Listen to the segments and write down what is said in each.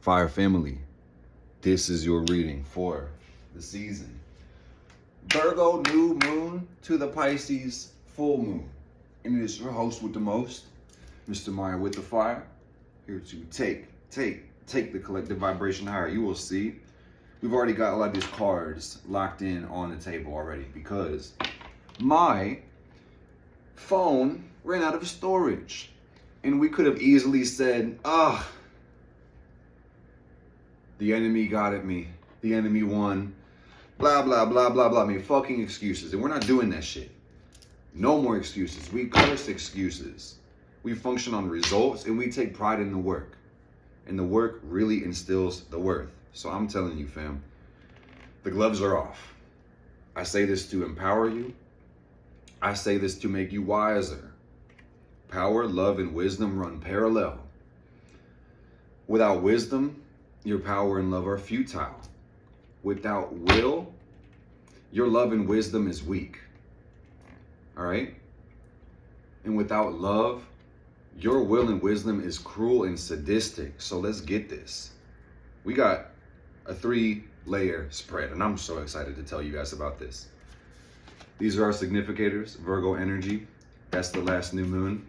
Fire family, this is your reading for the season. Virgo new moon to the Pisces full moon. And it is your host with the most, Mr. Meyer with the fire, here to take the collective vibration higher. You will see, we've already got a lot of these cards locked in on the table already because my phone ran out of storage. And we could have easily said, the enemy got at me. The enemy won. Blah, blah, blah, blah, blah. I mean, fucking excuses. And we're not doing that shit. No more excuses. We curse excuses. We function on results and we take pride in the work. And the work really instills the worth. So I'm telling you, fam, the gloves are off. I say this to empower you. I say this to make you wiser. Power, love, and wisdom run parallel. Without wisdom, your power and love are futile. Without will, your love and wisdom is weak. All right? And without love, your will and wisdom is cruel and sadistic. So let's get this. We got a 3-layer spread, and I'm so excited to tell you guys about this. These are our significators, Virgo energy. That's the last new moon.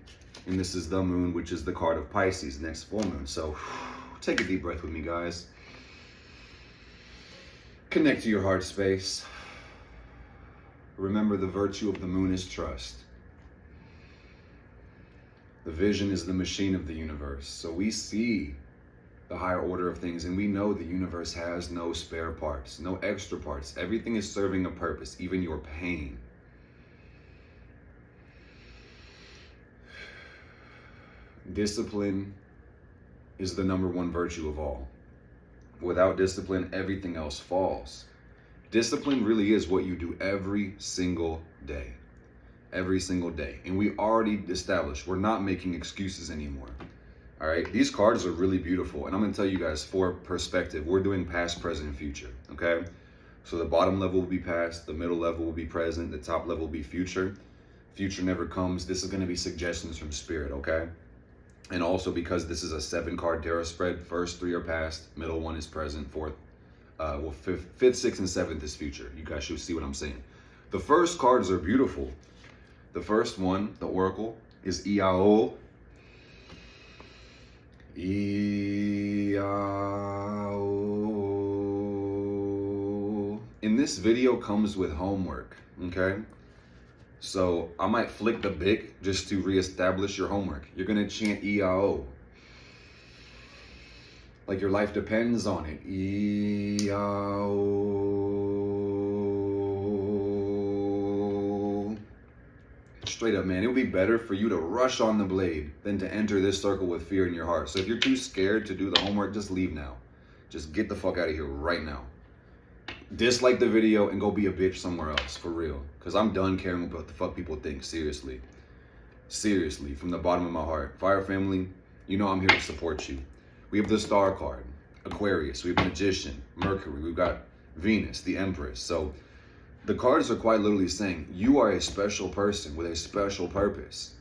And this is the moon, which is the card of Pisces, next full moon. So take a deep breath with me, guys. Connect to your heart space. Remember, the virtue of the moon is trust. The vision is the machine of the universe. So we see the higher order of things, and we know the universe has no spare parts, no extra parts. Everything is serving a purpose, even your pain. Discipline is the #1 virtue of all. Without discipline, everything else falls. Discipline really is what you do every single day. Every single day. And we already established we're not making excuses anymore. All right? These cards are really beautiful. And I'm going to tell you guys, for perspective, we're doing past, present, and future. Okay? So the bottom level will be past, the middle level will be present, the top level will be future. Future never comes. This is going to be suggestions from spirit, okay? And also because this is a 7-card tarot spread, first 3 are past, middle 1 is present, fifth, 6th, and 7th is future. You guys should see what I'm saying. The first cards are beautiful. The first one, the Oracle, is Iao. Iao. And this video comes with homework, okay? So I might flick the bic just to reestablish your homework. You're going to chant Iao. Like your life depends on it. Iao. Straight up, man. It would be better for you to rush on the blade than to enter this circle with fear in your heart. So if you're too scared to do the homework, just leave now. Just get the fuck out of here right now. Dislike the video and go be a bitch somewhere else, for real. Because I'm done caring about what the fuck people think, seriously. Seriously, from the bottom of my heart. Fire family, you know I'm here to support you. We have the Star card, Aquarius, we have Magician, Mercury, we've got Venus, the Empress. So the cards are quite literally saying, you are a special person with a special purpose.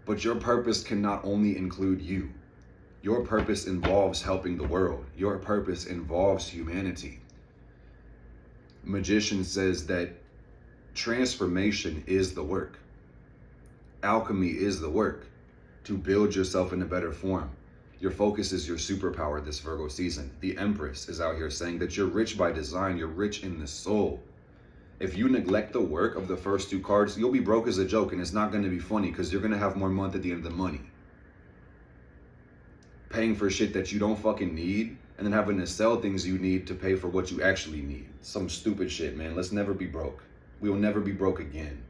But your purpose can not only include you. Your purpose involves helping the world. Your purpose involves humanity. Magician says that transformation is the work. Alchemy is the work to build yourself in a better form. Your focus is your superpower this Virgo season. The Empress is out here saying that you're rich by design. You're rich in the soul. If you neglect the work of the first 2 cards, you'll be broke as a joke, and it's not going to be funny because you're going to have more month at the end of the money. Paying for shit that you don't fucking need, and then having to sell things you need to pay for what you actually need. Some stupid shit, man. Let's never be broke. We will never be broke again.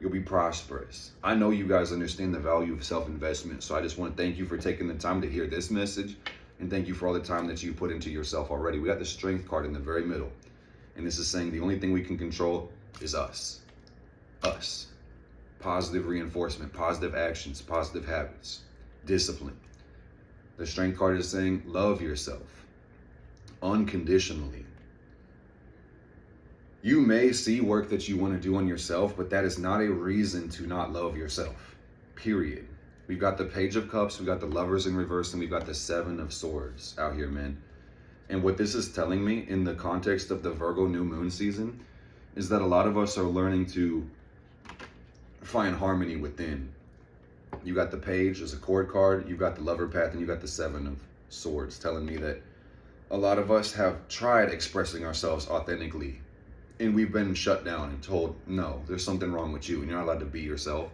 You'll be prosperous. I know you guys understand the value of self-investment, so I just want to thank you for taking the time to hear this message, and thank you for all the time that you put into yourself already. We got the Strength card in the very middle, and this is saying the only thing we can control is us. Us. Positive reinforcement, positive actions, positive habits, discipline. The Strength card is saying, love yourself unconditionally. You may see work that you want to do on yourself, but that is not a reason to not love yourself, period. We've got the Page of Cups, we've got the Lovers in reverse, and we've got the Seven of Swords out here, man. And what this is telling me in the context of the Virgo new moon season is that a lot of us are learning to find harmony within. You got the Page as a court card, you've got the Lover path, and you got the Seven of Swords, telling me that a lot of us have tried expressing ourselves authentically, and we've been shut down and told, no, there's something wrong with you and you're not allowed to be yourself.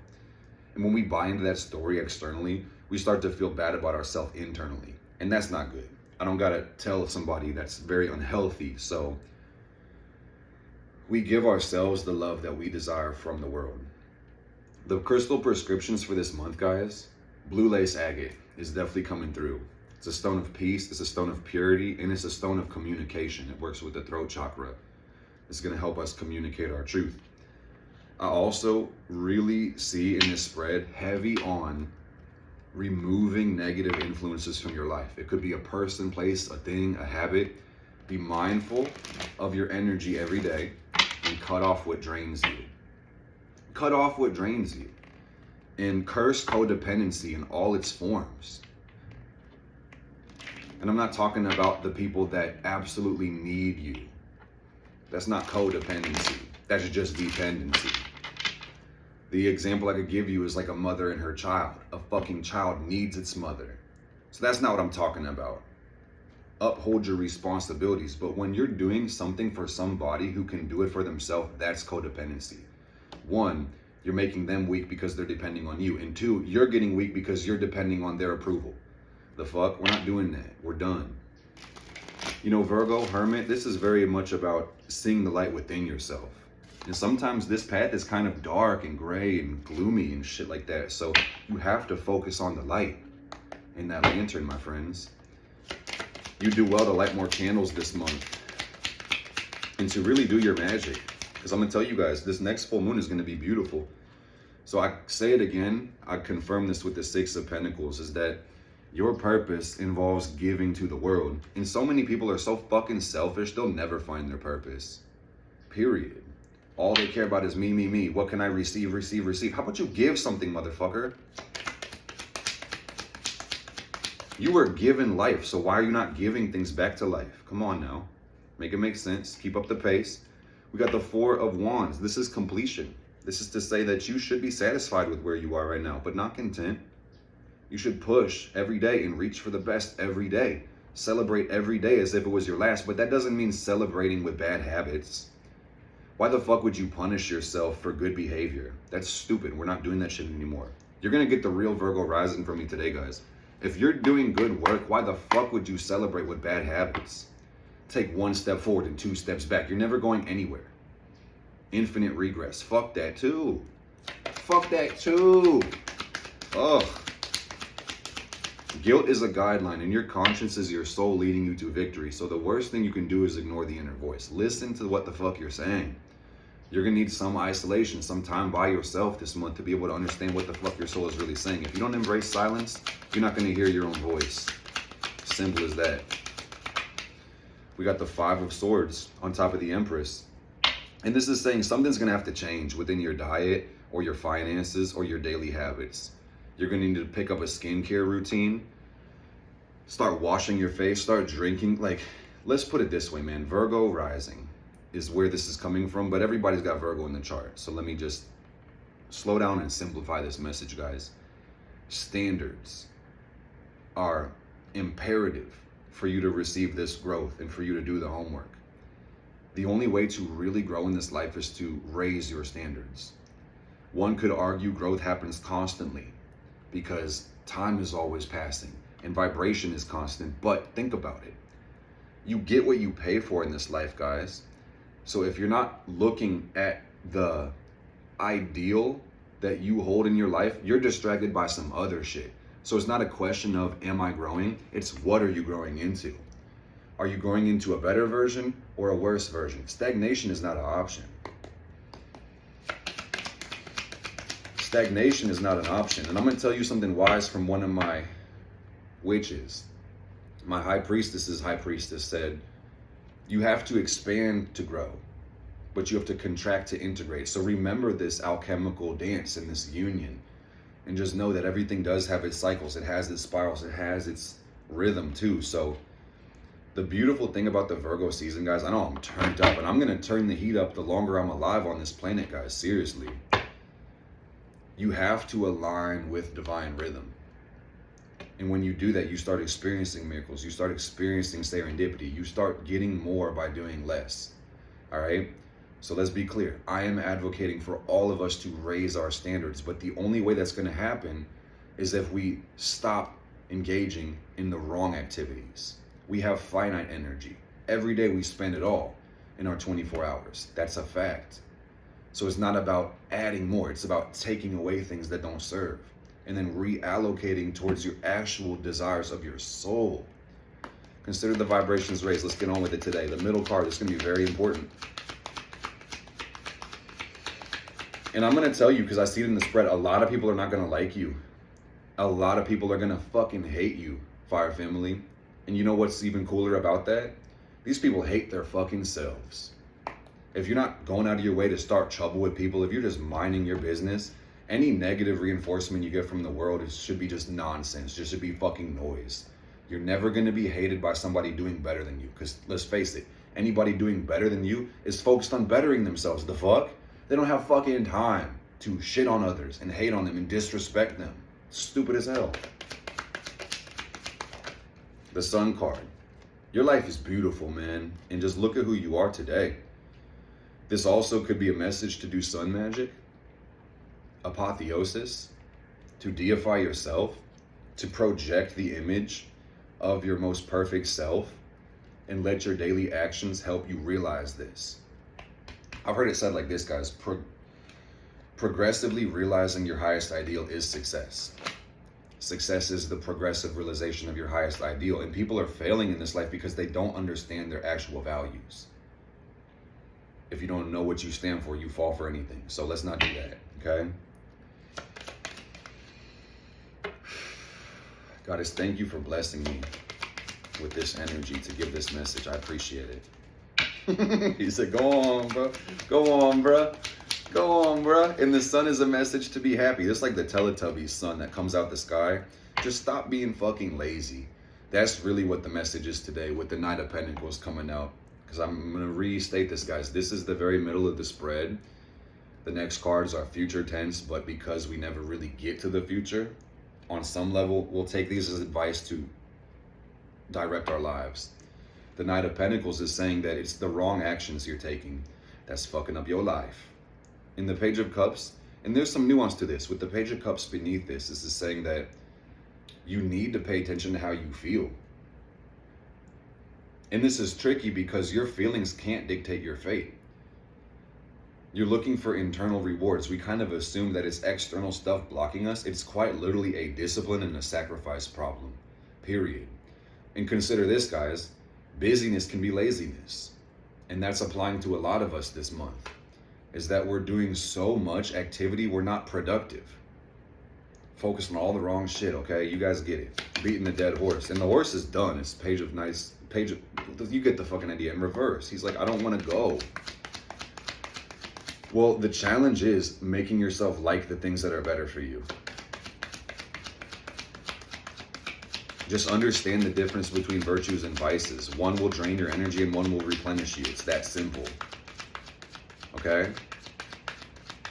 And when we buy into that story externally, we start to feel bad about ourselves internally. And that's not good. I don't gotta tell somebody that's very unhealthy. So we give ourselves the love that we desire from the world. The crystal prescriptions for this month, guys, blue lace agate is definitely coming through. It's a stone of peace, it's a stone of purity, and it's a stone of communication. It works with the throat chakra. It's gonna help us communicate our truth. I also really see in this spread heavy on removing negative influences from your life. It could be a person, place, a thing, a habit. Be mindful of your energy every day and cut off what drains you. Cut off what drains you. And curse codependency in all its forms. And I'm not talking about the people that absolutely need you. That's not codependency. That's just dependency. The example I could give you is like a mother and her child. A fucking child needs its mother. So that's not what I'm talking about. Uphold your responsibilities. But when you're doing something for somebody who can do it for themselves, that's codependency. One, you're making them weak because they're depending on you. And two, you're getting weak because you're depending on their approval. The fuck? We're not doing that. We're done. You know, Virgo, Hermit, this is very much about seeing the light within yourself. And sometimes this path is kind of dark and gray and gloomy and shit like that. So you have to focus on the light in that lantern, my friends. You do well to light more candles this month and to really do your magic. Because I'm going to tell you guys, this next full moon is going to be beautiful. So I say it again, I confirm this with the Six of Pentacles, is that your purpose involves giving to the world. And so many people are so fucking selfish, they'll never find their purpose. Period. All they care about is me, me, me. What can I receive, receive, receive? How about you give something, motherfucker? You were given life, so why are you not giving things back to life? Come on now. Make it make sense. Keep up the pace. We got the Four of Wands. This is completion. This is to say that you should be satisfied with where you are right now, but not content. You should push every day and reach for the best every day. Celebrate every day as if it was your last, but that doesn't mean celebrating with bad habits. Why the fuck would you punish yourself for good behavior? That's stupid. We're not doing that shit anymore. You're gonna get the real Virgo rising from me today, guys. If you're doing good work, why the fuck would you celebrate with bad habits? Take one step forward and two steps back. You're never going anywhere. Infinite regress. Fuck that too. Fuck that too. Ugh. Guilt is a guideline, and your conscience is your soul leading you to victory. So the worst thing you can do is ignore the inner voice. Listen to what the fuck you're saying. You're gonna need some isolation, some time by yourself this month to be able to understand what the fuck your soul is really saying. If you don't embrace silence, you're not gonna hear your own voice. Simple as that. We got the Five of Swords on top of the Empress. And this is saying something's gonna have to change within your diet or your finances or your daily habits. You're gonna need to pick up a skincare routine, start washing your face, start drinking. Like, let's put it this way, man. Virgo rising is where this is coming from, but everybody's got Virgo in the chart. So let me just slow down and simplify this message, guys. Standards are imperative for you to receive this growth and for you to do the homework. The only way to really grow in this life is to raise your standards. One could argue growth happens constantly because time is always passing and vibration is constant, but think about it. You get what you pay for in this life, guys. So if you're not looking at the ideal that you hold in your life, you're distracted by some other shit. So it's not a question of, am I growing? It's what are you growing into? Are you growing into a better version or a worse version? Stagnation is not an option. Stagnation is not an option. And I'm going to tell you something wise from one of my witches. My high priestess's high priestess said, you have to expand to grow, but you have to contract to integrate. So remember this alchemical dance and this union. And just know that everything does have its cycles. It has its spirals. It has its rhythm too. So the beautiful thing about the Virgo season, guys, I know I'm turned up, and I'm going to turn the heat up the longer I'm alive on this planet, guys. Seriously. You have to align with divine rhythm. And when you do that, you start experiencing miracles. You start experiencing serendipity. You start getting more by doing less. All right? So let's be clear. I am advocating for all of us to raise our standards. But the only way that's going to happen is if we stop engaging in the wrong activities. We have finite energy. Every day we spend it all in our 24 hours. That's a fact. So it's not about adding more. It's about taking away things that don't serve and then reallocating towards your actual desires of your soul. Consider the vibrations raised. Let's get on with it today. The middle card is going to be very important. And I'm going to tell you, because I see it in the spread, a lot of people are not going to like you. A lot of people are going to fucking hate you, Fire Family. And you know what's even cooler about that? These people hate their fucking selves. If you're not going out of your way to start trouble with people, if you're just minding your business, any negative reinforcement you get from the world should be just nonsense. Just should be fucking noise. You're never going to be hated by somebody doing better than you. Because let's face it, anybody doing better than you is focused on bettering themselves. The fuck? They don't have fucking time to shit on others and hate on them and disrespect them. Stupid as hell. The Sun card. Your life is beautiful, man. And just look at who you are today. This also could be a message to do sun magic, apotheosis, to deify yourself, to project the image of your most perfect self, and let your daily actions help you realize this. I've heard it said like this, guys. Progressively realizing your highest ideal is success. Success is the progressive realization of your highest ideal. And people are failing in this life because they don't understand their actual values. If you don't know what you stand for, you fall for anything. So let's not do that, okay? Goddess, thank you for blessing me with this energy to give this message. I appreciate it. He said, go on, bro. Go on, bro. Go on, bro. And the sun is a message to be happy. Just like the Teletubbies sun that comes out the sky. Just stop being fucking lazy. That's really what the message is today with the Knight of Pentacles coming out. Because I'm going to restate this, guys. This is the very middle of the spread. The next cards are future tense, but because we never really get to the future, on some level, we'll take these as advice to direct our lives. The Knight of Pentacles is saying that it's the wrong actions you're taking that's fucking up your life. In the Page of Cups, and there's some nuance to this, with the Page of Cups beneath this, this is saying that you need to pay attention to how you feel. And this is tricky because your feelings can't dictate your fate. You're looking for internal rewards. We kind of assume that it's external stuff blocking us. It's quite literally a discipline and a sacrifice problem, period. And consider this, guys. Busyness can be laziness. And that's applying to a lot of us this month. Is that we're doing so much activity, we're not productive. Focused on all the wrong shit, okay? You guys get it. Beating the dead horse. And the horse is done. It's Page of Knights. You get the fucking idea. In reverse. He's like, I don't want to go. Well, the challenge is making yourself like the things that are better for you. Just understand the difference between virtues and vices. One will drain your energy and one will replenish you. It's that simple. Okay?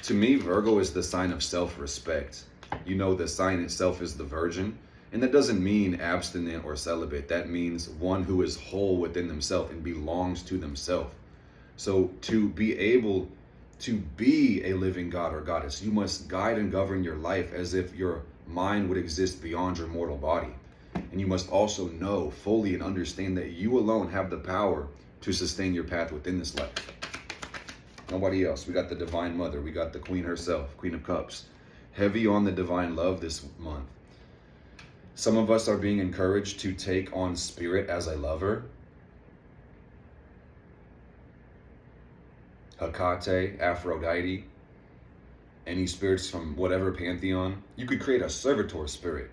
To me, Virgo is the sign of self-respect. You know, the sign itself is the Virgin. And that doesn't mean abstinent or celibate. That means one who is whole within themselves and belongs to themselves. So to be able to be a living god or goddess, you must guide and govern your life as if your mind would exist beyond your mortal body. And you must also know fully and understand that you alone have the power to sustain your path within this life. Nobody else. We got the Divine Mother. We got the Queen herself, Queen of Cups. Heavy on the divine love this month. Some of us are being encouraged to take on spirit as a lover. Hecate, Aphrodite, any spirits from whatever pantheon. You could create a servitor spirit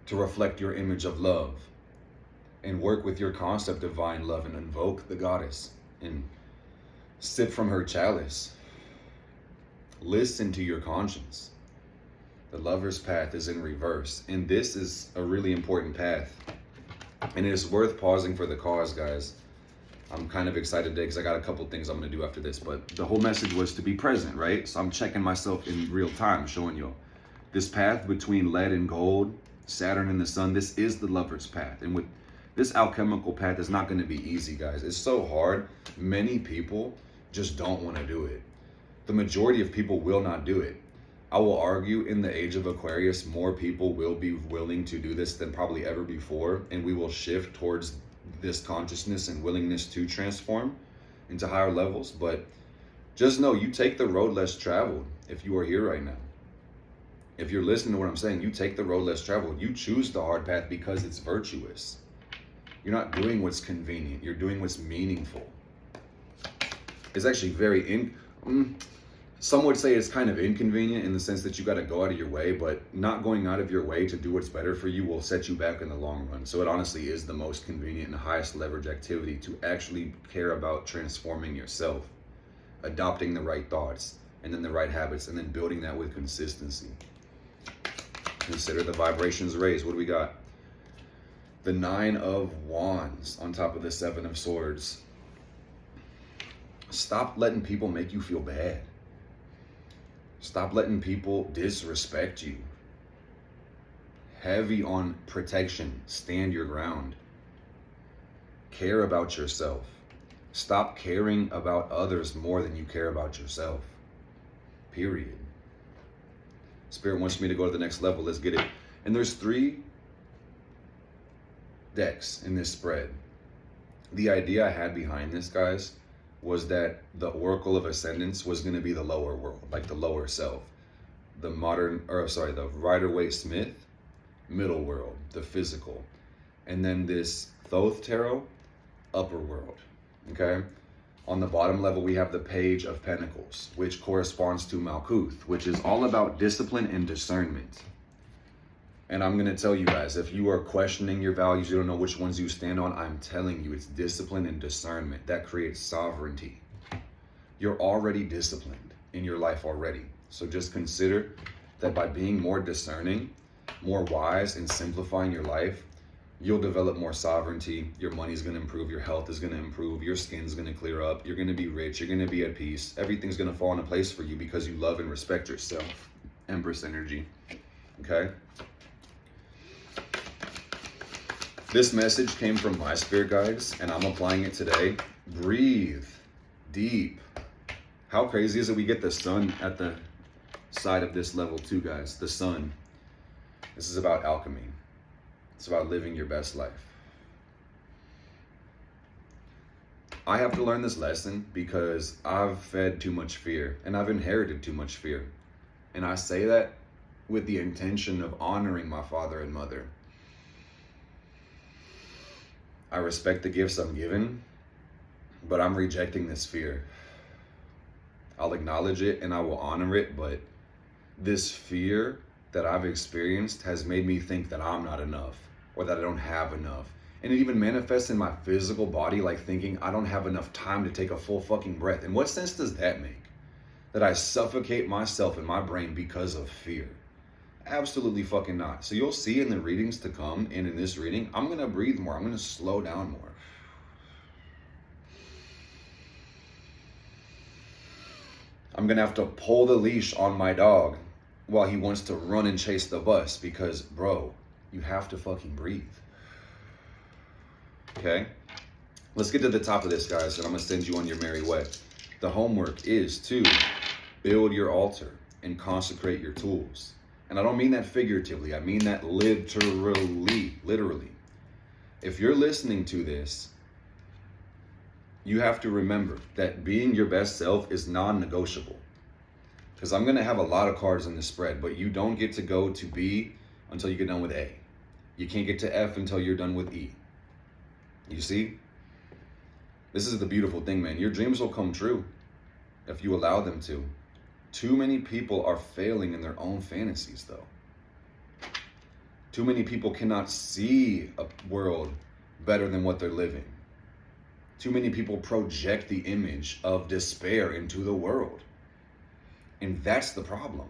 to reflect your image of love and work with your concept of divine love and invoke the goddess and sip from her chalice. Listen to your conscience. The Lover's path is in reverse. And this is a really important path. And it is worth pausing for the cause, guys. I'm kind of excited today because I got a couple things I'm going to do after this. But the whole message was to be present, right? So I'm checking myself in real time, showing you this path between lead and gold, Saturn and the sun. This is the Lover's path. And with this alchemical path is not going to be easy, guys. It's so hard. Many people just don't want to do it. The majority of people will not do it. I will argue in the age of Aquarius, more people will be willing to do this than probably ever before. And we will shift towards this consciousness and willingness to transform into higher levels. But just know, you take the road less traveled if you are here right now. If you're listening to what I'm saying, you take the road less traveled. You choose the hard path because it's virtuous. You're not doing what's convenient. You're doing what's meaningful. It's actually very some would say it's kind of inconvenient in the sense that you got to go out of your way, but not going out of your way to do what's better for you will set you back in the long run. So it honestly is the most convenient and highest leverage activity to actually care about transforming yourself, adopting the right thoughts and then the right habits, and then building that with consistency. Consider the vibrations raised. What do we got? The 9 of Wands on top of the 7 of Swords. Stop letting people make you feel bad. Stop letting people disrespect you. Heavy on protection. Stand your ground. Care about yourself. Stop caring about others more than you care about yourself. Period. Spirit wants me to go to the next level. Let's get it. And there's 3 decks in this spread. The idea I had behind this, guys, was that the Oracle of Ascendance was going to be the lower world, like the lower self. The Rider-Waite-Smith, middle world, the physical. And then this Thoth Tarot, upper world, okay? On the bottom level, we have the Page of Pentacles, which corresponds to Malkuth, which is all about discipline and discernment. And I'm going to tell you guys, if you are questioning your values, you don't know which ones you stand on, I'm telling you, it's discipline and discernment. That creates sovereignty. You're already disciplined in your life already. So just consider that by being more discerning, more wise, and simplifying your life, you'll develop more sovereignty. Your money's going to improve. Your health is going to improve. Your skin's going to clear up. You're going to be rich. You're going to be at peace. Everything's going to fall into place for you because you love and respect yourself. Empress energy. Okay? This message came from my spirit guides, and I'm applying it today. Breathe deep. How crazy is it? We get the sun at the side of this level too, guys. The sun. This is about alchemy. It's about living your best life. I have to learn this lesson because I've fed too much fear, and I've inherited too much fear. And I say that with the intention of honoring my father and mother. I respect the gifts I'm given, but I'm rejecting this fear. I'll acknowledge it and I will honor it, but this fear that I've experienced has made me think that I'm not enough or that I don't have enough. And it even manifests in my physical body, like thinking I don't have enough time to take a full fucking breath. And what sense does that make? That I suffocate myself and my brain because of fear? Absolutely fucking not. So you'll see in the readings to come, and in this reading, I'm going to breathe more. I'm going to slow down more. I'm going to have to pull the leash on my dog while he wants to run and chase the bus because, bro, you have to fucking breathe. Okay? Let's get to the top of this, guys, and I'm going to send you on your merry way. The homework is to build your altar and consecrate your tools. And I don't mean that figuratively. I mean that literally. If you're listening to this, you have to remember that being your best self is non-negotiable. Because I'm going to have a lot of cards in this spread, but you don't get to go to B until you get done with A. You can't get to F until you're done with E. You see? This is the beautiful thing, man. Your dreams will come true if you allow them to. Too many people are failing in their own fantasies, though. Too many people cannot see a world better than what they're living. Too many people project the image of despair into the world. And that's the problem.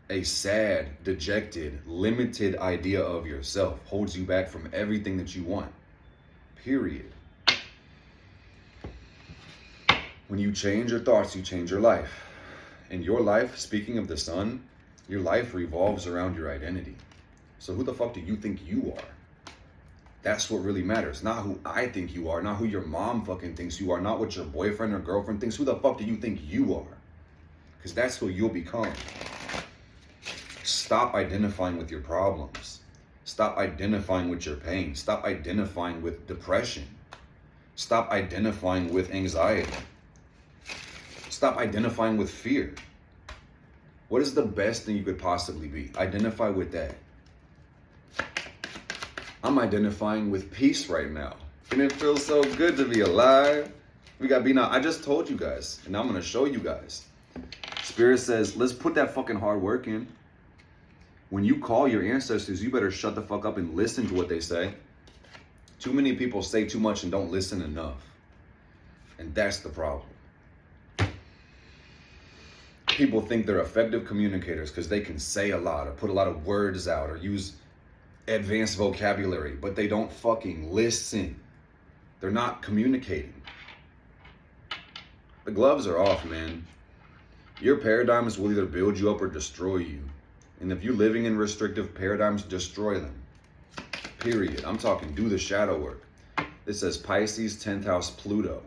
a sad, dejected, limited idea of yourself holds you back from everything that you want. Period. When you change your thoughts, you change your life. And your life, speaking of the sun, your life revolves around your identity. So who the fuck do you think you are? That's what really matters. Not who I think you are, not who your mom fucking thinks you are, not what your boyfriend or girlfriend thinks. Who the fuck do you think you are? Because that's who you'll become. Stop identifying with your problems. Stop identifying with your pain. Stop identifying with depression. Stop identifying with anxiety. Stop identifying with fear. What is the best thing you could possibly be? Identify with that. I'm identifying with peace right now. And it feels so good to be alive. We got Bina. I just told you guys, and I'm going to show you guys. Spirit says, let's put that fucking hard work in. When you call your ancestors, you better shut the fuck up and listen to what they say. Too many people say too much and don't listen enough. And that's the problem. People think they're effective communicators because they can say a lot or put a lot of words out or use advanced vocabulary, but they don't fucking listen. They're not communicating. The gloves are off, man. Your paradigms will either build you up or destroy you. And if you're living in restrictive paradigms, destroy them. Period. I'm talking do the shadow work. This says Pisces, 10th house, Pluto.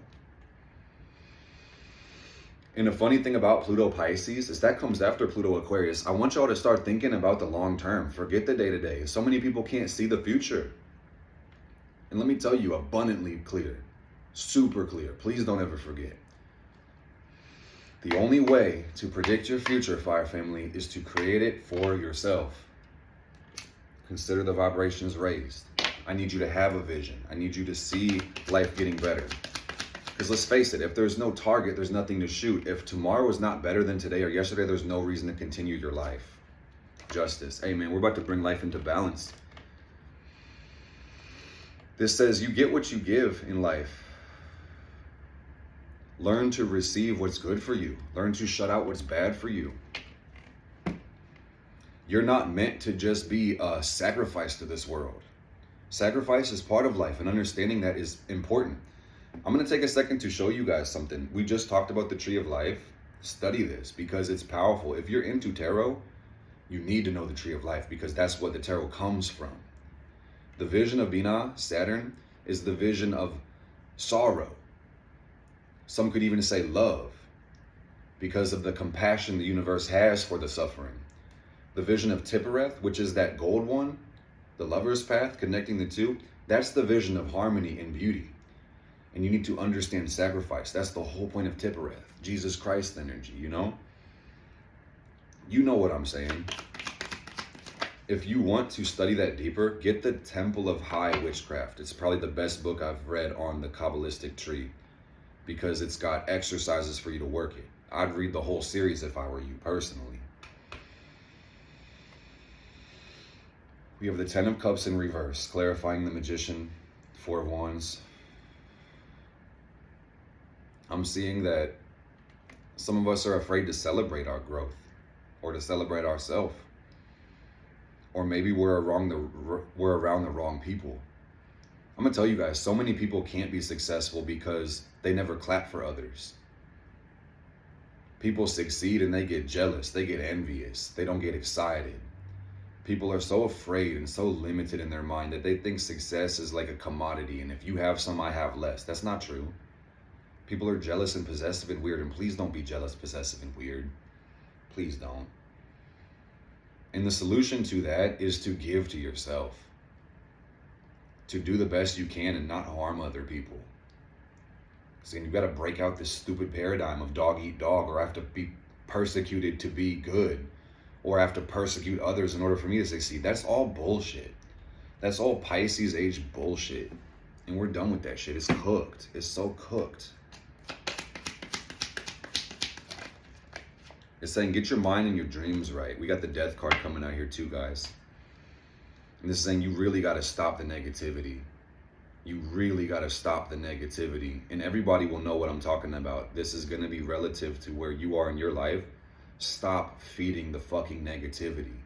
And the funny thing about Pluto Pisces is that comes after Pluto Aquarius. I want y'all to start thinking about the long term. Forget the day-to-day. So many people can't see the future. And let me tell you, abundantly clear. Super clear. Please don't ever forget. The only way to predict your future, Fire Family, is to create it for yourself. Consider the vibrations raised. I need you to have a vision. I need you to see life getting better. Because let's face it, if there's no target, there's nothing to shoot. If tomorrow is not better than today or yesterday, there's no reason to continue your life. Justice. Hey man, we're about to bring life into balance. This says you get what you give in life. Learn to receive what's good for you. Learn to shut out what's bad for you. You're not meant to just be a sacrifice to this world. Sacrifice is part of life, and understanding that is important. I'm going to take a second to show you guys something. We just talked about the Tree of Life. Study this because it's powerful. If you're into tarot, you need to know the Tree of Life because that's what the tarot comes from. The vision of Bina, Saturn, is the vision of sorrow. Some could even say love because of the compassion the universe has for the suffering. The vision of Tippereth, which is that gold one, the lover's path connecting the two, that's the vision of harmony and beauty. And you need to understand sacrifice. That's the whole point of Tippereth. Jesus Christ energy, you know? You know what I'm saying. If you want to study that deeper, get the Temple of High Witchcraft. It's probably the best book I've read on the Kabbalistic tree because it's got exercises for you to work it. I'd read the whole series if I were you personally. We have the Ten of Cups in reverse, clarifying the Magician, Four of Wands. I'm seeing that some of us are afraid to celebrate our growth or to celebrate ourselves. Or maybe we're around the wrong people. I'm gonna tell you guys, so many people can't be successful because they never clap for others. People succeed and they get jealous, they get envious, they don't get excited. People are so afraid and so limited in their mind that they think success is like a commodity, and if you have some, I have less. That's not true. People are jealous and possessive and weird, and please don't be jealous, possessive, and weird. Please don't. And the solution to that is to give to yourself. To do the best you can and not harm other people. Because you've got to break out this stupid paradigm of dog eat dog, or I have to be persecuted to be good, or I have to persecute others in order for me to succeed. That's all bullshit. That's all Pisces age bullshit. And we're done with that shit. It's cooked. It's so cooked. It's saying get your mind and your dreams right. We got the Death card coming out here too, guys. And this is saying you really got to stop the negativity. You really got to stop the negativity. And everybody will know what I'm talking about. This is going to be relative to where you are in your life. Stop feeding the fucking negativity.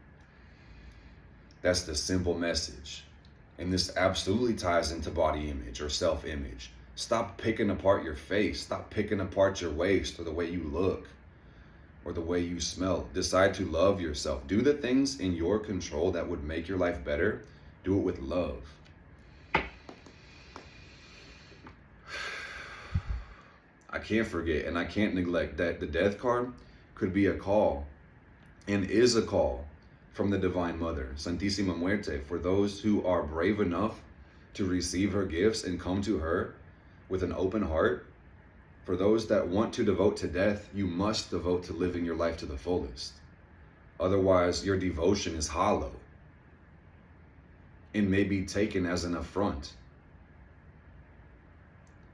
That's the simple message. And this absolutely ties into body image or self-image. Stop picking apart your face. Stop picking apart your waist or the way you look or the way you smell. Decide to love yourself. Do the things in your control that would make your life better. Do it with love. I can't forget and I can't neglect that the death card could be a call and is a call from the Divine Mother, Santísima Muerte, for those who are brave enough to receive her gifts and come to her with an open heart. For those that want to devote to death, you must devote to living your life to the fullest. Otherwise, your devotion is hollow and may be taken as an affront.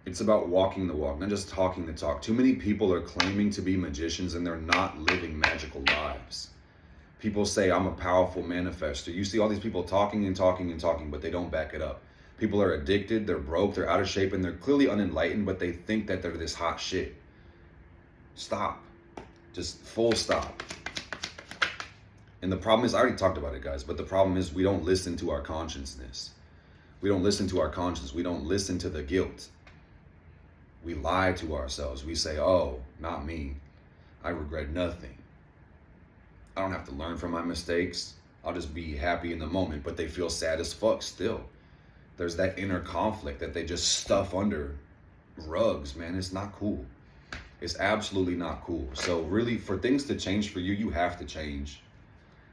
It's about walking the walk, not just talking the talk. Too many people are claiming to be magicians and they're not living magical lives. People say, I'm a powerful manifester. You see all these people talking and talking and talking, but they don't back it up. People are addicted, they're broke, they're out of shape, and they're clearly unenlightened, but they think that they're this hot shit. Stop. Just full stop. And the problem is, I already talked about it, guys, but the problem is we don't listen to our consciousness. We don't listen to our conscience. We don't listen to the guilt. We lie to ourselves. We say, oh, not me. I regret nothing. I don't have to learn from my mistakes. I'll just be happy in the moment, but they feel sad as fuck still. There's that inner conflict that they just stuff under rugs, man. It's not cool. It's absolutely not cool. So really, for things to change for you, you have to change.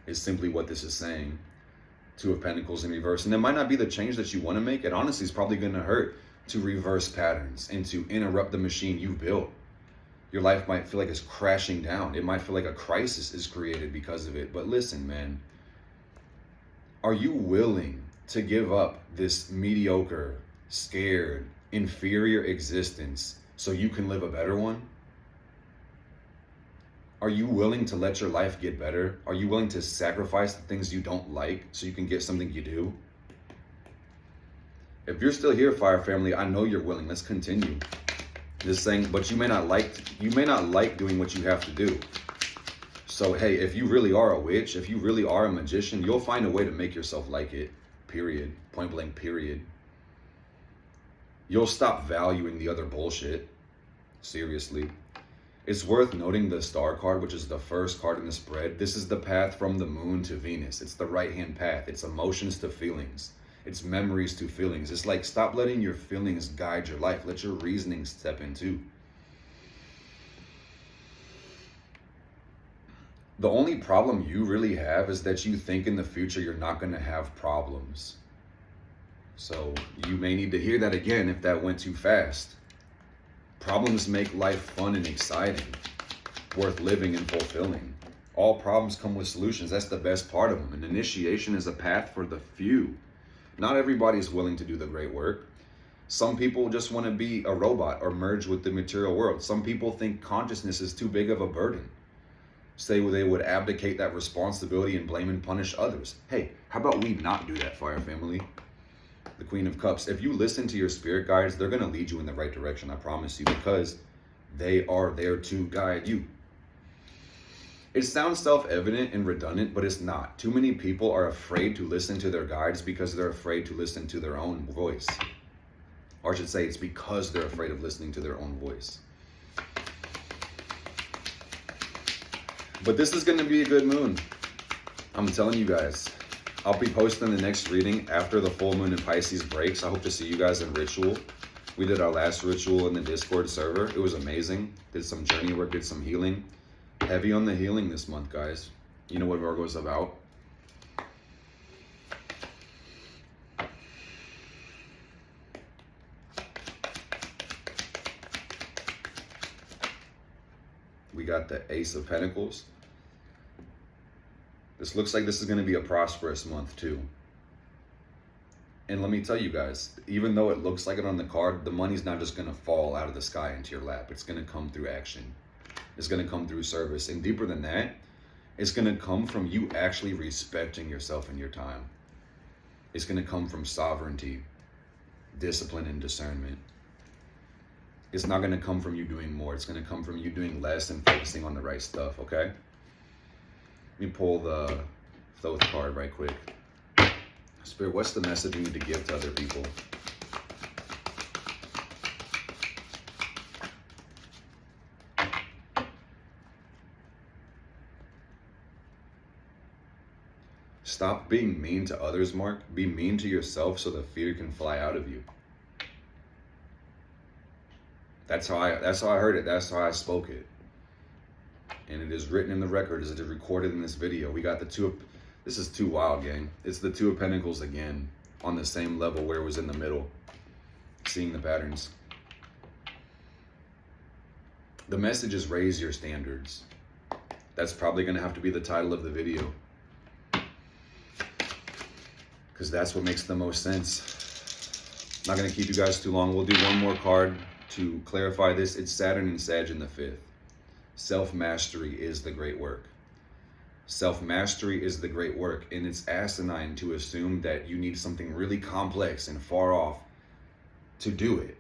Is simply what this is saying. Two of Pentacles in reverse. And it might not be the change that you want to make. It honestly is probably going to hurt to reverse patterns and to interrupt the machine you've built. Your life might feel like it's crashing down. It might feel like a crisis is created because of it. But listen, man, are you willing to give up this mediocre, scared, inferior existence so you can live a better one? Are you willing to let your life get better? Are you willing to sacrifice the things you don't like so you can get something you do? If you're still here, Fire Family, I know you're willing. Let's continue. Just saying, but you may not like doing what you have to do. So hey, if you really are a witch, if you really are a magician, you'll find a way to make yourself like it. Period. Point blank, period. You'll stop valuing the other bullshit. Seriously. It's worth noting the star card, which is the first card in the spread. This is the path from the moon to Venus. It's the right-hand path. It's emotions to feelings. It's memories to feelings. It's like, stop letting your feelings guide your life. Let your reasoning step in too. The only problem you really have is that you think in the future you're not going to have problems. So you may need to hear that again if that went too fast. Problems make life fun and exciting, worth living and fulfilling. All problems come with solutions. That's the best part of them. An initiation is a path for the few. Not everybody is willing to do the great work. Some people just want to be a robot or merge with the material world. Some people think consciousness is too big of a burden. Say they would abdicate that responsibility and blame and punish others. Hey, how about we not do that, Fire Family? The Queen of Cups. If you listen to your spirit guides, they're going to lead you in the right direction, I promise you, because they are there to guide you. It sounds self-evident and redundant, but it's not. Too many people are afraid to listen to their guides because they're afraid to listen to their own voice. Or I should say, it's because they're afraid of listening to their own voice. But this is going to be a good moon. I'm telling you guys. I'll be posting the next reading after the full moon in Pisces breaks. I hope to see you guys in ritual. We did our last ritual in the Discord server. It was amazing. Did some journey work, did some healing. Heavy on the healing this month, guys. You know what Virgo's about. We got the Ace of Pentacles. This looks like this is going to be a prosperous month too. And let me tell you guys, even though it looks like it on the card, the money's not just going to fall out of the sky into your lap. It's going to come through action. It's going to come through service. And deeper than that, it's going to come from you actually respecting yourself and your time. It's going to come from sovereignty, discipline, and discernment. It's not going to come from you doing more. It's going to come from you doing less and focusing on the right stuff, okay? Let me pull the Thoth card right quick. Spirit, what's the message you need to give to other people? Stop being mean to others, Mark. Be mean to yourself so the fear can fly out of you. That's how I heard it. That's how I spoke it. And it is written in the record, it is recorded in this video. We got the two of, this is too wild, gang. It's the Two of Pentacles again, on the same level where it was in the middle. Seeing the patterns. The message is raise your standards. That's probably going to have to be the title of the video, because that's what makes the most sense. I'm not going to keep you guys too long. We'll do one more card to clarify this. It's Saturn and Sag in the 5th. Self-mastery is the great work. Self-mastery is the great work, and it's asinine to assume that you need something really complex and far off to do it.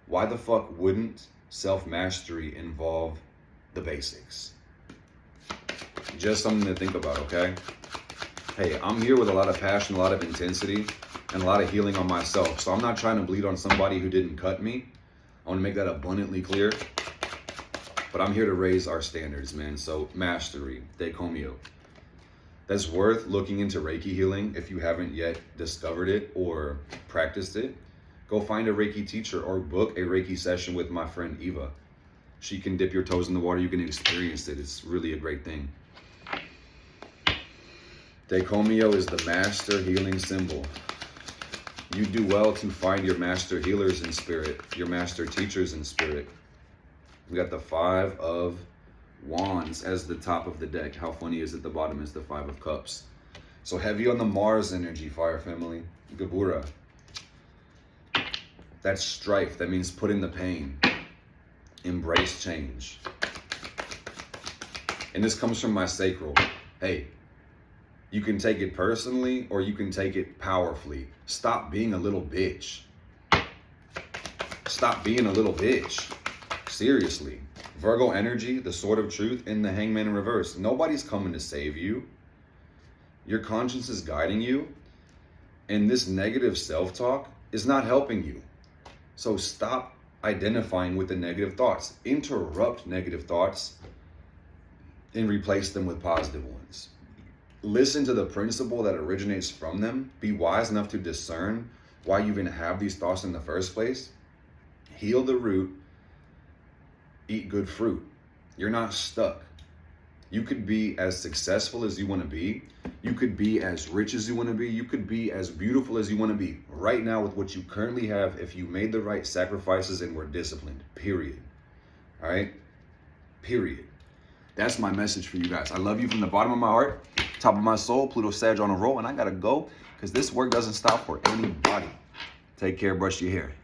Why the fuck wouldn't self-mastery involve the basics? Just something to think about, okay? Hey, I'm here with a lot of passion, a lot of intensity, and a lot of healing on myself. So I'm not trying to bleed on somebody who didn't cut me. I want to make that abundantly clear. But I'm here to raise our standards, man. So mastery, Decomio. That's worth looking into Reiki healing if you haven't yet discovered it or practiced it. Go find a Reiki teacher or book a Reiki session with my friend Eva. She can dip your toes in the water. You can experience it. It's really a great thing. Decomio is the master healing symbol. You do well to find your master healers in spirit, your master teachers in spirit. We got the 5 of Wands as the top of the deck. How funny is it? The bottom is the 5 of Cups. So heavy on the Mars energy, fire family. Gabura. That's strife. That means put in the pain. Embrace change. And this comes from my sacral. Hey, you can take it personally or you can take it powerfully. Stop being a little bitch. Stop being a little bitch. Seriously. Virgo energy, the Sword of Truth, and the Hangman in reverse. Nobody's coming to save you. Your conscience is guiding you. And this negative self-talk is not helping you. So stop identifying with the negative thoughts. Interrupt negative thoughts and replace them with positive ones. Listen to the principle that originates from them. Be wise enough to discern why you even have these thoughts in the first place. Heal the root. Eat good fruit. You're not stuck. You could be as successful as you want to be. You could be as rich as you want to be. You could be as beautiful as you want to be right now with what you currently have if you made the right sacrifices and were disciplined. Period. All right? Period. That's my message for you guys. I love you from the bottom of my heart, top of my soul. Pluto Sag on a roll, and I got to go because this work doesn't stop for anybody. Take care. Brush your hair.